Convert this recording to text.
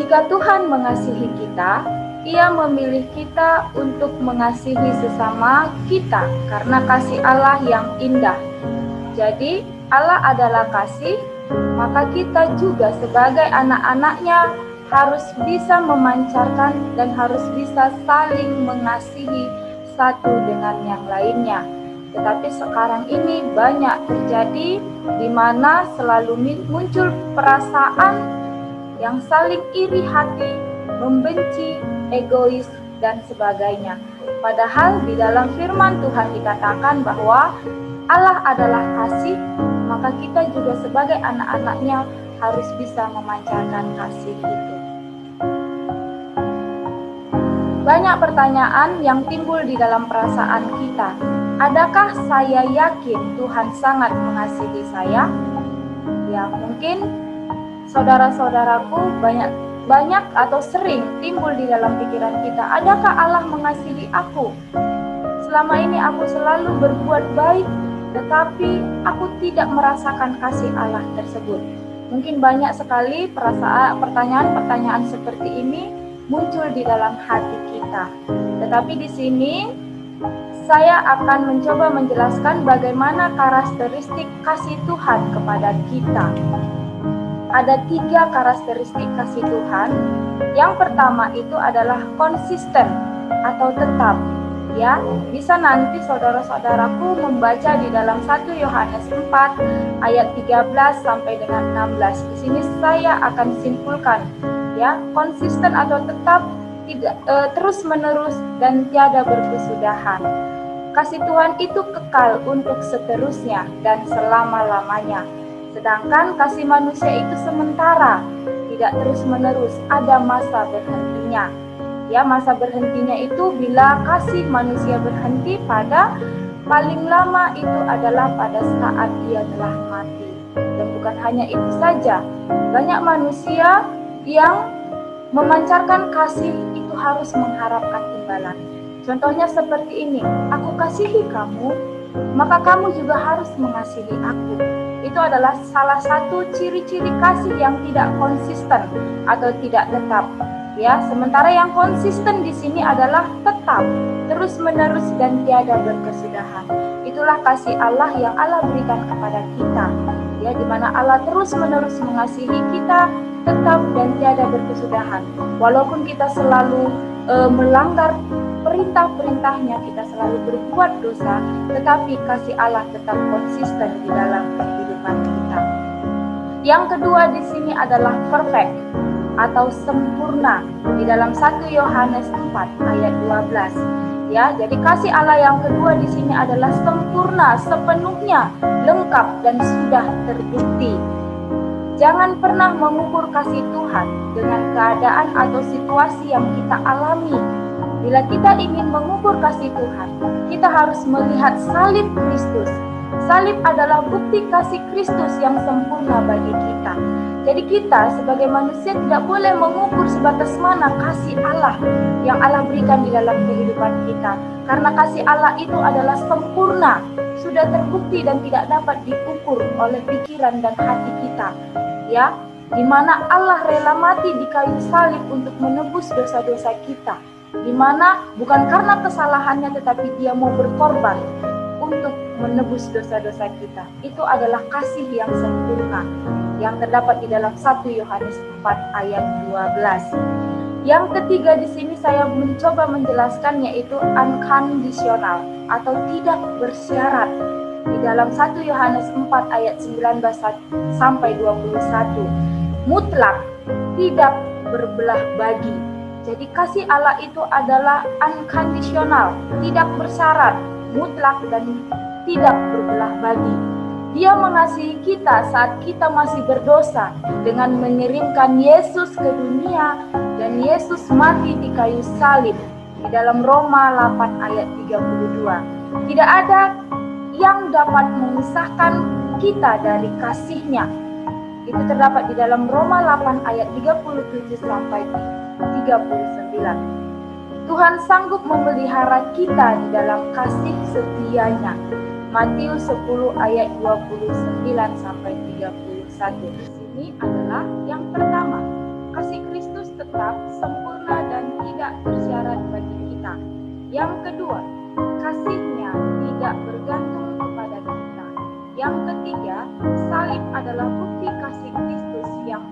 Jika Tuhan mengasihi kita, Ia memilih kita untuk mengasihi sesama kita karena kasih Allah yang indah. Jadi, Allah adalah kasih, maka kita juga sebagai anak-anaknya harus bisa memancarkan dan harus bisa saling mengasihi satu dengan yang lainnya. Tetapi sekarang ini banyak terjadi di mana selalu muncul perasaan yang saling iri hati, membenci, egois, dan sebagainya. Padahal di dalam firman Tuhan dikatakan bahwa Allah adalah kasih, maka kita juga sebagai anak-anaknya harus bisa memancarkan kasih itu. Banyak pertanyaan yang timbul di dalam perasaan kita. Adakah saya yakin Tuhan sangat mengasihi saya? Ya, mungkin saudara-saudaraku banyak atau sering timbul di dalam pikiran kita. Adakah Allah mengasihi aku? Selama ini aku selalu berbuat baik, tetapi aku tidak merasakan kasih Allah tersebut. Mungkin banyak sekali pertanyaan-pertanyaan seperti ini muncul di dalam hati kita. Tetapi di sini saya akan mencoba menjelaskan bagaimana karakteristik kasih Tuhan kepada kita. Ada 3 karakteristik kasih Tuhan. Yang pertama itu adalah konsisten atau tetap. Ya, bisa nanti saudara-saudaraku membaca di dalam 1 Yohanes 4 ayat 13 sampai dengan 16. Di sini saya akan simpulkan, ya, konsisten atau tetap, tidak terus-menerus dan tiada berkesudahan. Kasih Tuhan itu kekal untuk seterusnya dan selama-lamanya. Sedangkan kasih manusia itu sementara, tidak terus-menerus, ada masa berhentinya. Ya, masa berhentinya itu bila kasih manusia berhenti pada paling lama itu adalah pada saat ia telah mati. Dan bukan hanya itu saja, banyak manusia yang memancarkan kasih itu harus mengharapkan imbalan. Contohnya seperti ini, aku kasihi kamu, maka kamu juga harus mengasihi aku. Itu adalah salah satu ciri-ciri kasih yang tidak konsisten atau tidak tetap. Ya, sementara yang konsisten di sini adalah tetap, terus-menerus dan tiada berkesudahan. Itulah kasih Allah yang Allah berikan kepada kita. Ya, di mana Allah terus-menerus mengasihi kita, tetap dan tiada berkesudahan. Walaupun kita selalu melanggar perintah-perintahnya, kita selalu berbuat dosa, tetapi kasih Allah tetap konsisten di dalam kehidupan kita. Yang kedua di sini adalah perfect atau sempurna di dalam 1 Yohanes 4 ayat 12. Ya, jadi kasih Allah yang kedua di sini adalah sempurna, sepenuhnya, lengkap dan sudah terbukti. Jangan pernah mengukur kasih Tuhan dengan keadaan atau situasi yang kita alami. Bila kita ingin mengukur kasih Tuhan, kita harus melihat salib Kristus. Salib adalah bukti kasih Kristus yang sempurna bagi kita. Jadi kita sebagai manusia tidak boleh mengukur sebatas mana kasih Allah yang Allah berikan di dalam kehidupan kita. Karena kasih Allah itu adalah sempurna, sudah terbukti dan tidak dapat diukur oleh pikiran dan hati kita. Ya, di mana Allah rela mati di kayu salib untuk menebus dosa-dosa kita. Di mana bukan karena kesalahannya tetapi Dia mau berkorban untuk menebus dosa-dosa kita. Itu adalah kasih yang sempurna yang terdapat di dalam 1 Yohanes 4 ayat 12. Yang ketiga di sini saya mencoba menjelaskan yaitu unconditional atau tidak bersyarat. Di dalam 1 Yohanes 4 ayat 19 sampai 21. Mutlak, tidak berbelah bagi. Jadi kasih Allah itu adalah unconditional, tidak bersyarat, mutlak dan tidak berbelah bagi. Dia mengasihi kita saat kita masih berdosa dengan mengirimkan Yesus ke dunia dan Yesus mati di kayu salib di dalam Roma 8 ayat 32. Tidak ada yang dapat memisahkan kita dari kasih-Nya. Itu terdapat di dalam Roma 8 ayat 37 sampai 39. Tuhan sanggup memelihara kita di dalam kasih setia-Nya. Matius 10 ayat 29 sampai 31. Di sini adalah yang pertama, kasih Kristus tetap sempurna dan tidak bersyarat bagi kita. Yang kedua, kasih-Nya tidak bergantung kepada kita. Yang ketiga, salib adalah bukti kasih Kristus yang